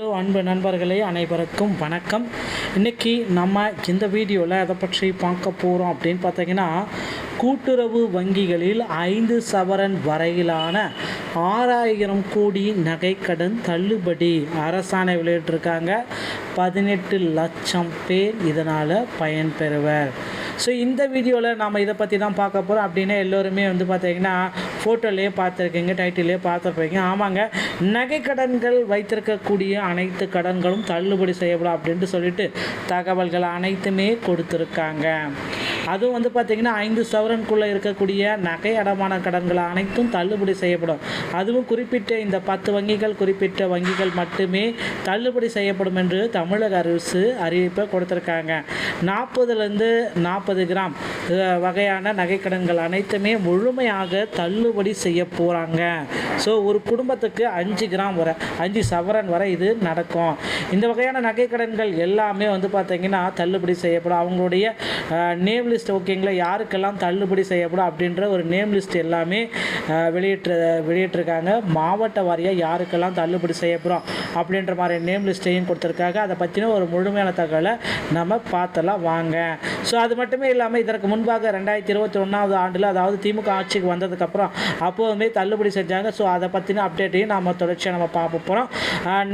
Hello அன்பு நண்பர்களே, அனைவருக்கும் வணக்கம். இன்றைக்கி நம்ம இந்த வீடியோவில் எதை பற்றி பார்க்க போகிறோம் அப்படின்னு பார்த்தீங்கன்னா, கூட்டுறவு வங்கிகளில் 5 சவரன் வரையிலான 6000 கோடி நகைக்கடன் தள்ளுபடி அரசாணை வெளியிட்டிருக்காங்க. 18 லட்சம் பேர் இதனால் பயன்பெறுவர். ஸோ இந்த வீடியோவில் நாம் இதை பற்றி தான் பார்க்க போகிறோம். அப்படின்னா எல்லோருமே பார்த்திங்கன்னா ஃபோட்டோலேயே பார்த்துருக்கீங்க, டைட்டிலே பார்த்துருப்பீங்க. ஆமாங்க, நகைக்கடன்கள் வைத்திருக்கக்கூடிய அனைத்து கடன்களும் தள்ளுபடி செய்யப்படும் அப்படின்ட்டு சொல்லிட்டு தகவல்கள் அனைத்துமே கொடுத்துருக்காங்க. அதுவும் பார்த்திங்கன்னா 5 சவரனுக்குள்ளே இருக்கக்கூடிய நகை அடமான கடன்கள் அனைத்தும் தள்ளுபடி செய்யப்படும். அதுவும் குறிப்பிட்ட இந்த 10 வங்கிகள், குறிப்பிட்ட வங்கிகள் மட்டுமே தள்ளுபடி செய்யப்படும் என்று தமிழக அரசு அறிவிப்பை கொடுத்துருக்காங்க. 40லேருந்து 40 கிராம் வகையான நகைக்கடன்கள் அனைத்துமே முழுமையாக தள்ளுபடி செய்ய போகிறாங்க. ஸோ ஒரு குடும்பத்துக்கு 5 கிராம் வரை 5 சவரன் வரை இது நடக்கும். இந்த வகையான நகைக்கடன்கள் எல்லாமே பார்த்திங்கன்னா தள்ளுபடி செய்யப்படும். அவங்களுடைய நேம் லிஸ்ட் ஓகேங்களா, யாருக்கெல்லாம் தள்ளுபடி செய்யப்படும் அப்படின்ற ஒரு நேம் லிஸ்ட் எல்லாமே வெளியிட்டிருக்காங்க. மாவட்ட வாரியாக யாருக்கெல்லாம் தள்ளுபடி செய்யப்படும் அப்படின்ற மாதிரி நேம் லிஸ்ட்டையும் கொடுத்துருக்காங்க. அதை பற்றின ஒரு முழுமையான தகவலை நம்ம பார்த்தலாம் வாங்க. ஸோ அது மட்டுமே இல்லாமல் இதற்கு முன்பாக 2021 ஆண்டில், அதாவது திமுக ஆட்சிக்கு வந்ததுக்கப்புறம் அப்போதுமே தள்ளுபடி செஞ்சாங்க. ஸோ அதை பற்றின அப்டேட்டையும் நம்ம தொடர்ச்சியாக நம்ம பார்க்க போகிறோம்.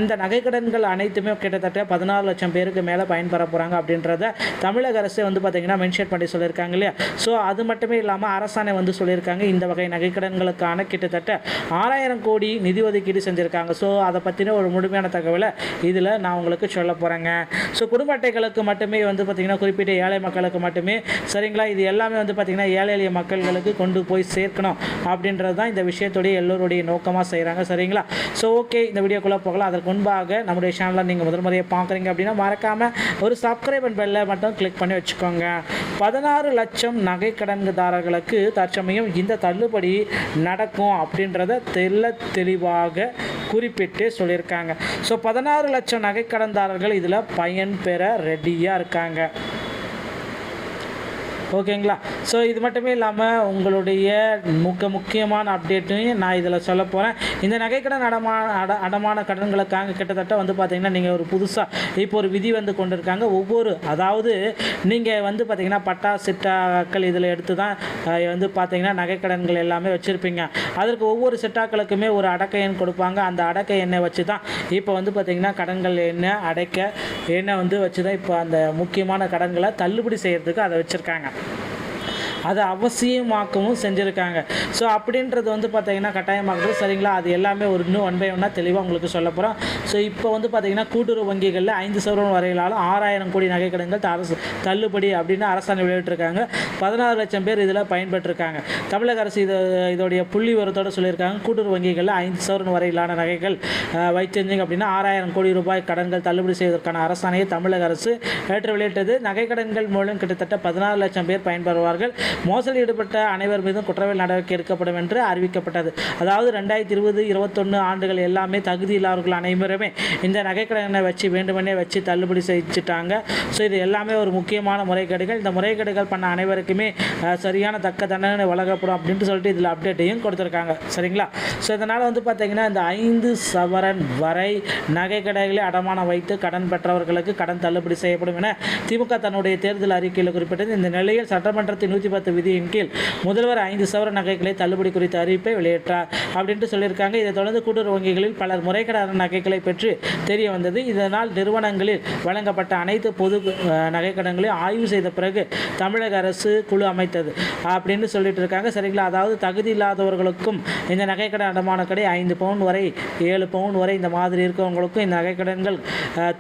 இந்த நகைக்கடன்கள் அனைத்துமே கிட்டத்தட்ட 14 லட்சம் பேருக்கு மேலே பயன்பெற போகிறாங்க அப்படின்றத தமிழக அரசு பார்த்திங்கன்னா மென்ஷன் பண்ணி சொல்லியிருக்காங்க இல்லையா. ஸோ அது மட்டுமே இல்லாமல் அரசாணை சொல்லியிருக்காங்க. இந்த வகை நகைக்கடன்களுக்கான கிட்டத்தட்ட 6000 கோடி நிதி ஒதுக்கீடு செஞ்சுருக்காங்க. ஸோ அதை பற்றின ஒரு முழுமையான தகவலை இதில் நான் உங்களுக்கு சொல்ல போகிறேங்க. ஸோ குடும்ப அட்டைகளுக்கு மட்டுமே பார்த்திங்கன்னா குறிப்பிட்ட ஏழை மக்களுக்கு மட்டுமே, சரிங்களா, இது எல்லாமே பார்த்திங்கன்னா ஏழை எளிய மக்களுக்கு கொண்டு போய் சேர்க்கணும் அப்படின்றது தான் இந்த விஷயத்துடைய எல்லோருடைய நோக்கமாக செய்கிறாங்க, சரிங்களா. ஸோ ஓகே, இந்த வீடியோக்குள்ளே போகலாம். அதற்கு முன்பாக நம்முடைய சேனலில் நீங்கள் முதல் முறையை பார்க்குறீங்க அப்படின்னா மறக்காமல் ஒரு சப்ஸ்கிரைப் அண்ட் பெல்லை மட்டும் கிளிக் பண்ணி வச்சுக்கோங்க. 16 லட்சம் நகை கடன்தாரர்களுக்கு தற்சமயம் இந்த தள்ளுபடி நடக்கும் அப்படின்றத தெளிவாக குறிப்பிட்டு சொல்லியிருக்காங்க. ஸோ 16 லட்சம் நகை கடன்தாரர்கள் இதில் பயன்பெற ரெடியாக இருக்காங்க, ஓகேங்களா. ஸோ இது மட்டுமே இல்லாமல் உங்களுடைய முக்கியமான அப்டேட்டையும் நான் இதில் சொல்ல போகிறேன். இந்த நகைக்கடன் அடமான கடன்களுக்காக கிட்டத்தட்ட பார்த்திங்கன்னா நீங்கள் ஒரு புதுசாக இப்போ ஒரு விதி கொண்டிருக்காங்க. ஒவ்வொரு, அதாவது நீங்கள் பார்த்திங்கன்னா பட்டா சிட்டாக்கள் இதில் எடுத்து தான் பார்த்திங்கன்னா நகைக்கடன்கள் எல்லாமே வச்சுருப்பீங்க. அதற்கு ஒவ்வொரு சிட்டாக்களுக்குமே ஒரு அடக்க எண் கொடுப்பாங்க. அந்த அடக்க எண்ணை வச்சு தான் இப்போ பார்த்திங்கன்னா கடன்கள் என்ன அடைக்க என்ன வச்சு தான் இப்போ அந்த முக்கியமான கடன்களை தள்ளுபடி செய்கிறதுக்கு அதை வச்சுருக்காங்க. அதை அவசியமாக்கவும் செஞ்சுருக்காங்க. ஸோ அப்படின்றது பார்த்திங்கன்னா கட்டாயமாக்குறது, சரிங்களா. அது எல்லாமே இன்னும் 1 by 1 தெளிவாக உங்களுக்கு சொல்ல போகிறோம். ஸோ இப்போ பார்த்திங்கன்னா கூட்டுறவு வங்கிகளில் 5 சவரன் வரையிலாலும் 6000 கோடி நகைக்கடன்கள் தள்ளுபடி அப்படின்னு அரசாணை வெளியிட்டிருக்காங்க. 16 லட்சம் பேர் இதில் பயன்பெற்றிருக்காங்க. தமிழக அரசு இதோடைய புள்ளி விவரத்தோடு சொல்லியிருக்காங்க. கூட்டுறவு வங்கிகளில் 5 சவரன் வரையிலான நகைகள் வைத்திருந்தீங்க அப்படின்னா 6000 கோடி ரூபாய் கடன்கள் தள்ளுபடி செய்வதற்கான அரசாணையை தமிழக அரசு நேற்று வெளியிட்டது. நகைக்கடன்கள் மூலம் கிட்டத்தட்ட 16 லட்சம் பேர் பயன்பெறுவார்கள். மோசடியில் ஈடுபட்ட அனைவர் மீதும் குற்றவியல் நடவடிக்கை எடுக்கப்படும் என்று அறிவிக்கப்பட்டது. அதாவது 2020-21 ஆண்டுகள் எல்லாமே தகுதி இல்லாதவர்கள் அனைவருமே இந்த நகைக்கடனை வேண்டுமெனே வச்சு தள்ளுபடி செஞ்சுட்டாங்க. ஸோ இது எல்லாமே ஒரு முக்கியமான முறைகேடுகள். இந்த முறைகேடுகள் பண்ண அனைவருக்குமே சரியான தக்க தண்டனை வழங்கப்படும் அப்படின்ட்டு சொல்லிட்டு இதில் அப்டேட்டையும் கொடுத்துருக்காங்க, சரிங்களா. ஸோ இதனால் பார்த்திங்கன்னா இந்த 5 சவரன் வரை நகைக்கடைகளை அடமானம் வைத்து கடன் பெற்றவர்களுக்கு கடன் தள்ளுபடி செய்யப்படும் என திமுக தன்னுடைய தேர்தல் அறிக்கையில் குறிப்பிட்டது. இந்த நிலையில் சட்டமன்றத்தின் 110 விதியின் கீழ் முதல்வர் 5 சவரன் நகைகளை தள்ளுபடி குறித்த அறிவிப்பை வெளியிட்டார் அப்படின்ட்டு சொல்லியிருக்காங்க. இதை தொடர்ந்து கூட்டுறவு வங்கிகளில் பலர் முறைகேடான நகைகளை பெற்று தெரிய வந்தது. இதனால் நிறுவனங்களில் வழங்கப்பட்ட அனைத்து பொது நகைக்கடன்களையும் ஆய்வு செய்த பிறகு தமிழக அரசு குழு அமைத்தது அப்படின்னு சொல்லிட்டு இருக்காங்க, சரிங்களா. அதாவது தகுதி இல்லாதவர்களுக்கும் இந்த நகைக்கடன் அடமான கடை 5 பவுன் வரை 7 பவுன் வரை இந்த மாதிரி இருக்கவங்களுக்கும் இந்த நகைக்கடன்கள்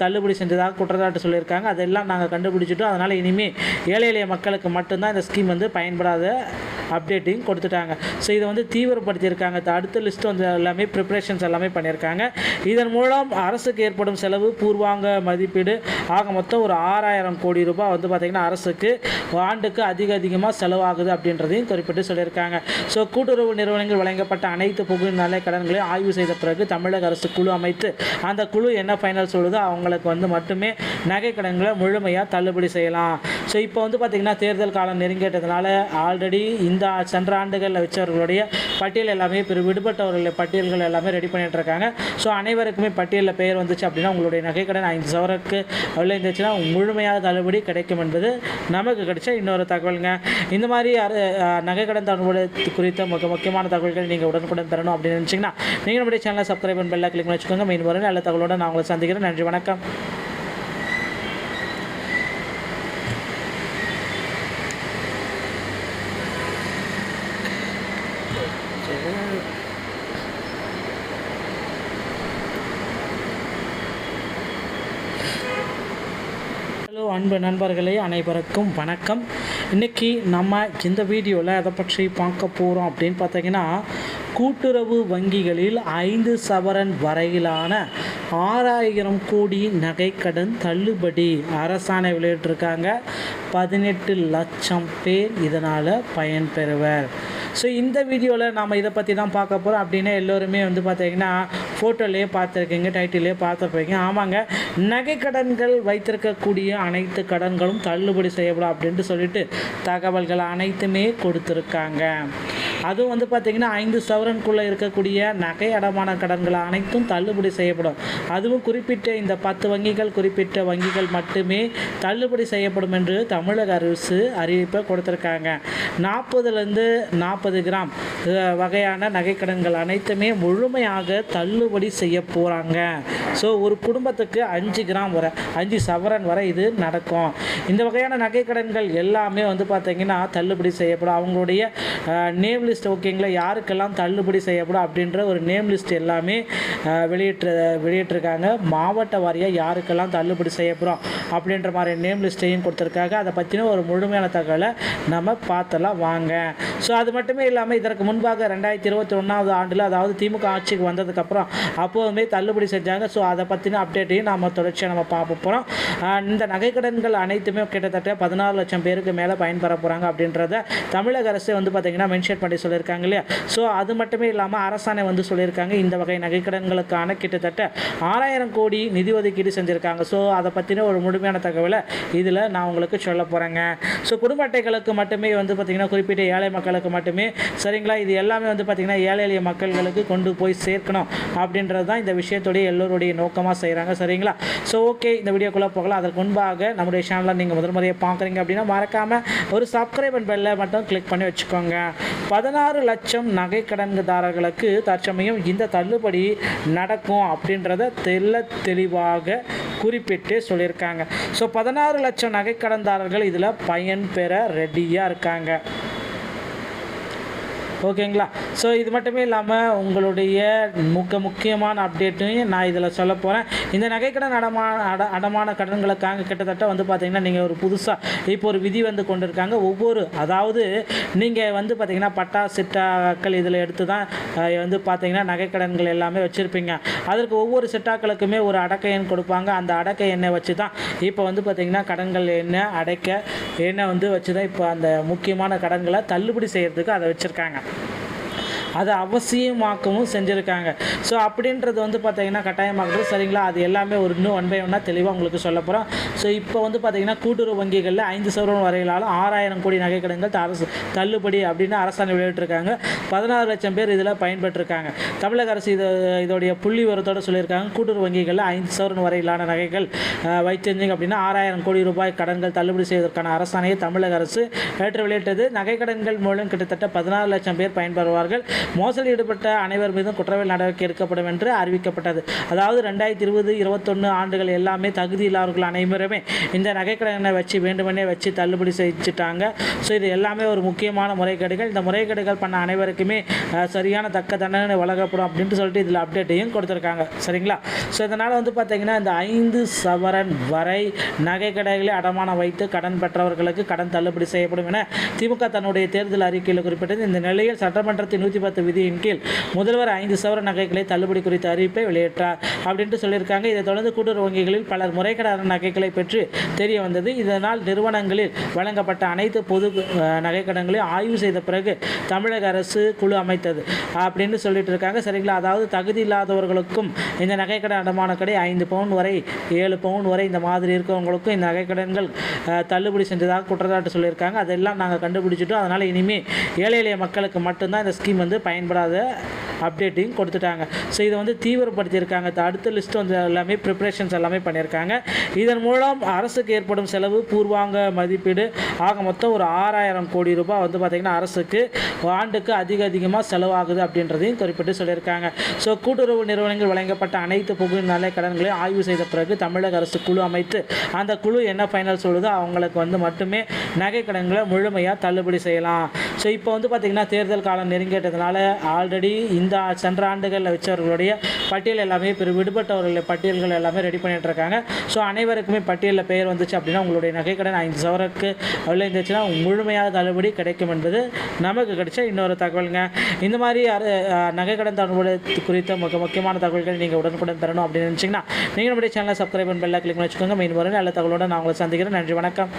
தள்ளுபடி செஞ்சதாக குற்றச்சாட்டு சொல்லியிருக்காங்க. அதெல்லாம் நாங்கள் கண்டுபிடிச்சிட்டோம். அதனால் இனிமேல் ஏழை எளிய மக்களுக்கு மட்டும்தான் இந்த ஸ்கீம் பயன்படாத அப்டேட்டையும் கொடுத்துட்டாங்க. ஸோ இதை தீவிரப்படுத்தியிருக்காங்க. அடுத்த லிஸ்ட் எல்லாமே ப்ரிப்பரேஷன்ஸ் எல்லாமே பண்ணியிருக்காங்க. இதன் மூலம் அரசுக்கு ஏற்படும் செலவு பூர்வாங்க மதிப்பீடு ஆக மொத்தம் ஒரு 6000 கோடி ரூபாய் பார்த்திங்கன்னா அரசுக்கு ஆண்டுக்கு அதிகமாக செலவாகுது அப்படின்றதையும் குறிப்பிட்டு சொல்லியிருக்காங்க. ஸோ கூட்டுறவு நிறுவனங்கள் வழங்கப்பட்ட அனைத்து புகு நலை கடன்களையும் ஆய்வு செய்த பிறகு தமிழக அரசு குழு அமைத்து அந்த குழு என்ன ஃபைனல் சொல்லுதோ அவங்களுக்கு மட்டுமே நகை கடன்களை முழுமையாக தள்ளுபடி செய்யலாம். ஸோ இப்போ பார்த்திங்கன்னா தேர்தல் காலம் நெருங்கிட்டதுனால அதனால் ஆல்ரெடி இந்த சென்ற ஆண்டுகளில் வச்சவர்களுடைய பட்டியல் எல்லாமே விடுபட்டவர்களுடைய பட்டியல்கள் எல்லாமே ரெடி பண்ணிகிட்டு இருக்காங்க. ஸோ அனைவருக்குமே பட்டியலில் பெயர் வந்துச்சு அப்படின்னா உங்களுடைய நகைக்கடன் 5 சவரனுக்கு அவ்வளோ இருந்துச்சுன்னா முழுமையாக தள்ளுபடி கிடைக்கும் என்பது நமக்கு கிடைச்ச இன்னொரு தகவலுங்க. இந்த மாதிரி நகைக்கடன் தள்ளுபடி குறித்த முக்கியமான தகவல்கள் நீங்கள் உடனுக்குடன் தரணும் அப்படின்னு நினச்சிங்கன்னா நீங்கள் நம்முடைய சேனலை சப்ஸ்கிரைப் பண்ணி பெல்லை கிளிக் பண்ணி வச்சுக்கோங்க. மீன் வரும் நல்ல தகவலோடு நான் உங்களை சந்திக்கிறேன். நன்றி, வணக்கம். அன்பு நண்பர்களே, அனைவருக்கும் வணக்கம். இன்றைக்கி நம்ம இந்த வீடியோவில் எதை பற்றி பார்க்க போகிறோம் அப்படின்னு பார்த்தீங்கன்னா, கூட்டுறவு வங்கிகளில் 5 சவரன் வரையிலான 6000 கோடி நகைக்கடன் தள்ளுபடி அரசாணை வெளியிட்டிருக்காங்க. 18 லட்சம் பேர் இதனால் பயன்பெறுவர். ஸோ இந்த வீடியோவில் நாம் இதை பற்றி தான் பார்க்க போகிறோம். அப்படின்னா எல்லோருமே பார்த்திங்கன்னா ஃபோட்டோலேயே பார்த்துருக்கீங்க, டைட்டிலே பார்த்துருப்பீங்க. ஆமாங்க, நகைக்கடன்கள் வைத்திருக்கக்கூடிய அனைத்து கடன்களும் தள்ளுபடி செய்யப்படும் அப்படின்ட்டு சொல்லிட்டு தகவல்கள் அனைத்துமே கொடுத்துருக்காங்க. அதுவும் பார்த்திங்கன்னா 5 சவரனுக்குள்ளே இருக்கக்கூடிய நகை அடமான கடன்கள் அனைத்தும் தள்ளுபடி செய்யப்படும். அதுவும் குறிப்பிட்ட இந்த 10 வங்கிகள், குறிப்பிட்ட வங்கிகள் மட்டுமே தள்ளுபடி செய்யப்படும் என்று தமிழக அரசு அறிவிப்பை கொடுத்துருக்காங்க. 40லேருந்து 40 கிராம் வகையான நகைக்கடன்கள் அனைத்துமே முழுமையாக தள்ளுபடி செய்ய போகிறாங்க. ஸோ ஒரு குடும்பத்துக்கு 5 கிராம் வரை 5 சவரன் வரை இது நடக்கும். இந்த வகையான நகைக்கடன்கள் எல்லாமே பார்த்திங்கன்னா தள்ளுபடி செய்யப்படும். அவங்களுடைய நேம் லிஸ்ட் ஓகேங்களா, யாருக்கெல்லாம் தள்ளுபடி செய்யப்படும் அப்படின்ற ஒரு நேம் லிஸ்ட் எல்லாமே வெளியிட்டிருக்காங்க. மாவட்ட வாரியாக யாருக்கெல்லாம் தள்ளுபடி செய்யப்படும் அப்படின்ற மாதிரி நேம் லிஸ்ட்டையும் கொடுத்துருக்காங்க. அதை பற்றின ஒரு முழுமையான தகவலை நம்ம பார்த்தலாம் வாங்க. ஸோ அது மட்டுமே இல்லாமல் இதற்கு முன்பாக 2021 ஆண்டில், அதாவது திமுக ஆட்சிக்கு வந்ததுக்கப்புறம் அப்போதுமே தள்ளுபடி செஞ்சாங்க. ஸோ அதை பற்றின அப்டேட்டையும் நம்ம தொடர்ச்சியாக நம்ம பார்க்க போகிறோம். இந்த நகைக்கடன்கள் அனைத்துமே கிட்டத்தட்ட 16 லட்சம் பேருக்கு மேலே பயன்பெற போகிறாங்க அப்படின்றத தமிழக அரசு பார்த்திங்கன்னா மென்ஷன் பண்ணி சொல்லியிருக்காங்க இல்லையா. ஸோ அது மட்டுமே இல்லாமல் அரசாணை சொல்லியிருக்காங்க. இந்த வகை நகைக்கடன்களுக்கான கிட்டத்தட்ட 6000 கோடி நிதி ஒதுக்கீடு செஞ்சுருக்காங்க. ஸோ அதை பற்றின ஒரு முழுமையான தகவலை இதில் நான் உங்களுக்கு சொல்ல போகிறேங்க. ஸோ குடும்ப அட்டைகளுக்கு மட்டுமே பார்த்திங்கன்னா குறிப்பிட்ட ஏழை மக்களுக்கு மட்டுமே, சரிங்களா, இது எல்லாமே பார்த்திங்கன்னா ஏழை எளிய மக்களுக்கு கொண்டு போய் சேர்க்கணும் அப்படின்றது தான் இந்த விஷயத்துடைய எல்லோருடைய நோக்கமாக செய்கிறாங்க, சரிங்களா. ஸோ ஓகே, இந்த வீடியோக்குள்ளே போகலாம். அதற்கு முன்பாக நம்முடைய சேனலில் நீங்கள் முதல் முறையை பார்க்குறீங்க அப்படின்னா மறக்காமல் ஒரு சப்ஸ்கிரைப் அண்ட் பெல்லை மட்டும் கிளிக் பண்ணி வச்சுக்கோங்க. 16 லட்சம் நகைக்கடன்தாரர்களுக்கு தற்சமயம் இந்த தள்ளுபடி நடக்கும் அப்படின்றத தெளிவாக குறிப்பிட்டு சொல்லியிருக்காங்க. ஸோ 16 லட்சம் நகைக்கடன்தாரர்கள் இதில் பயன்பெற ரெடியாக இருக்காங்க. ஓகேங்களா. ஸோ இது மட்டுமே இல்லாமல் உங்களுடைய முக்கியமான அப்டேட்டையும் நான் இதில் சொல்ல போகிறேன். இந்த நகைக்கடன் அடமான கடன்களுக்காக கிட்டத்தட்ட பார்த்திங்கன்னா நீங்கள் ஒரு புதுசாக இப்போ ஒரு விதி கொண்டிருக்காங்க. ஒவ்வொரு, அதாவது நீங்கள் பார்த்திங்கன்னா பட்டா சிட்டாக்கள் இதில் எடுத்து தான் பார்த்திங்கன்னா நகைக்கடன்கள் எல்லாமே வச்சுருப்பீங்க. அதற்கு ஒவ்வொரு சிட்டாக்களுக்குமே ஒரு அடக்க எண் கொடுப்பாங்க. அந்த அடக்க எண்ணை வச்சு தான் இப்போ பார்த்திங்கன்னா கடன்கள் என்ன அடைக்க எண்ணை வச்சு தான் இப்போ அந்த முக்கியமான கடன்களை தள்ளுபடி செய்கிறதுக்கு அதை வச்சுருக்காங்க. அதை அவசியமாக்கவும் செஞ்சுருக்காங்க. ஸோ அப்படின்றது பார்த்திங்கன்னா கட்டாயமாக்குறது, சரிங்களா. அது எல்லாமே இன்னும் 1 by 1 தெளிவாக உங்களுக்கு சொல்ல போகிறோம். ஸோ இப்போ பார்த்திங்கன்னா கூட்டுறவு வங்கிகளில் 5 சவரன் வரையிலாலும் 6000 கோடி நகைக்கடன்கள் தள்ளுபடி அப்படின்னு அரசாணை வெளியிட்டிருக்காங்க. 16 லட்சம் பேர் இதில் பயன்பெற்றிருக்காங்க. தமிழக அரசு இதோடைய புள்ளி விவரத்தோடு சொல்லியிருக்காங்க. கூட்டுறவு வங்கிகளில் 5 சவரன் வரையிலான நகைகள் வைத்திருந்தீங்க அப்படின்னா 6000 கோடி ரூபாய் கடன்கள் தள்ளுபடி செய்வதற்கான அரசாணையை தமிழக அரசு நேற்று வெளியிட்டது. நகைக்கடன்கள் மூலம் கிட்டத்தட்ட 16 லட்சம் பேர் பயன்பெறுவார்கள். மோசடியில் ஈடுபட்ட அனைவர் மீதும் குற்றவியல் நடவடிக்கை எடுக்கப்படும் என்று அறிவிக்கப்பட்டது. அதாவது 2020-21 ஆண்டுகள் எல்லாமே தகுதி இல்லாதவர்கள் அனைவருமே இந்த நகைக்கடனை வேண்டுமெனே வச்சு தள்ளுபடி செஞ்சுட்டாங்க. ஸோ இது எல்லாமே ஒரு முக்கியமான முறைகேடுகள். இந்த முறைகேடுகள் பண்ண அனைவருக்குமே சரியான தக்க தண்டனை வழங்கப்படும் அப்படின்ட்டு சொல்லிட்டு இதில் அப்டேட்டையும் கொடுத்துருக்காங்க, சரிங்களா. ஸோ இதனால் பார்த்திங்கன்னா இந்த 5 சவரன் வரை நகைக்கடைகளை அடமானம் வைத்து கடன் பெற்றவர்களுக்கு கடன் தள்ளுபடி செய்யப்படும் என திமுக தன்னுடைய தேர்தல் அறிக்கையில் குறிப்பிட்டது. இந்த நிலையில் சட்டமன்றத்தின் 110 10 விதியின் கீழ் முதல்வர் 5 சவர நகைகளை தள்ளுபடி குறித்த அறிவிப்பை வெளியிட்டார் அப்படின்ட்டு சொல்லியிருக்காங்க. இதைத் தொடர்ந்து கூட்டுறவு வங்கிகளில் பலர் முறைகேடான நகைகளை பெற்று தெரிய வந்தது. இதனால் நிறுவனங்களில் வழங்கப்பட்ட அனைத்து பொது நகைக்கடன்களையும் ஆய்வு செய்த பிறகு தமிழக அரசு குழு அமைத்தது அப்படின்னு சொல்லிட்டு இருக்காங்க. சரிங்களா? அதாவது தகுதி இல்லாதவர்களுக்கும் இந்த நகைக்கடன் அடமான கடை 5 பவுன் வரை 7 பவுன் வரை இந்த மாதிரி இருக்கிறவங்களுக்கும் இந்த நகைக்கடன்கள் தள்ளுபடி செஞ்சதாக குற்றச்சாட்டு சொல்லியிருக்காங்க. அதெல்லாம் நாங்கள் கண்டுபிடிச்சிட்டோம். அதனால் இனிமேல் ஏழை எளிய மக்களுக்கு மட்டும்தான் இந்த ஸ்கீம் பயன்படாத அப்டேட்டையும் கொடுத்துட்டாங்க. ஸோ இதை தீவிரப்படுத்தியிருக்காங்க. அடுத்த லிஸ்ட் எல்லாமே ப்ரிப்பரேஷன்ஸ் எல்லாமே பண்ணியிருக்காங்க. இதன் மூலம் அரசுக்கு ஏற்படும் செலவு பூர்வாங்க மதிப்பீடு ஆக மொத்தம் ஒரு 6000 கோடி ரூபாய் பார்த்திங்கன்னா அரசுக்கு ஆண்டுக்கு அதிகமாக செலவாகுது அப்படின்றதையும் குறிப்பிட்டு சொல்லியிருக்காங்க. ஸோ கூட்டுறவு நிறுவனங்கள் வழங்கப்பட்ட அனைத்து புகு நலை கடன்களையும் ஆய்வு செய்த பிறகு தமிழக அரசு குழு அமைத்து அந்த குழு என்ன ஃபைனல் சொல்லுதோ அவங்களுக்கு மட்டுமே நகை கடன்களை முழுமையாக தள்ளுபடி செய்யலாம். ஸோ இப்போ பார்த்திங்கன்னா தேர்தல் காலம் நெருங்கிட்டதுனால ஆல்ரெடி இந்த சென்ற ஆண்டுகளில் வச்சவர்களுடைய பட்டியல் எல்லாமே விடுபட்டவர்களுடைய பட்டியல்கள் எல்லாமே ரெடி பண்ணிட்டு இருக்காங்க. ஸோ அனைவருக்குமே பட்டியலில் பெயர் வந்துச்சு அப்படின்னா உங்களுடைய நகைக்கடன் 5 சவரக்கு அவ்வளோ இருந்துச்சுன்னா முழுமையாக தள்ளுபடி கிடைக்கும் என்பது நமக்கு கிடைச்ச இன்னொரு தகவலுங்க. இந்த மாதிரி நகைக்கடன் தள்ளுபடி குறித்த முக்கியமான தகவல்களை நீங்கள் உடனுக்குடன் தரணும் அப்படின்னு நினச்சிங்கன்னா நீங்கள் நம்முடைய சேனலை சப்ஸ்கிரைப் பண்ணி பெல்லை கிளிக் பண்ணி வச்சுக்கோங்க. மெயின் வரும் நல்ல தகவலோடு நான் உங்களை சந்திக்கிறேன். நன்றி, வணக்கம்.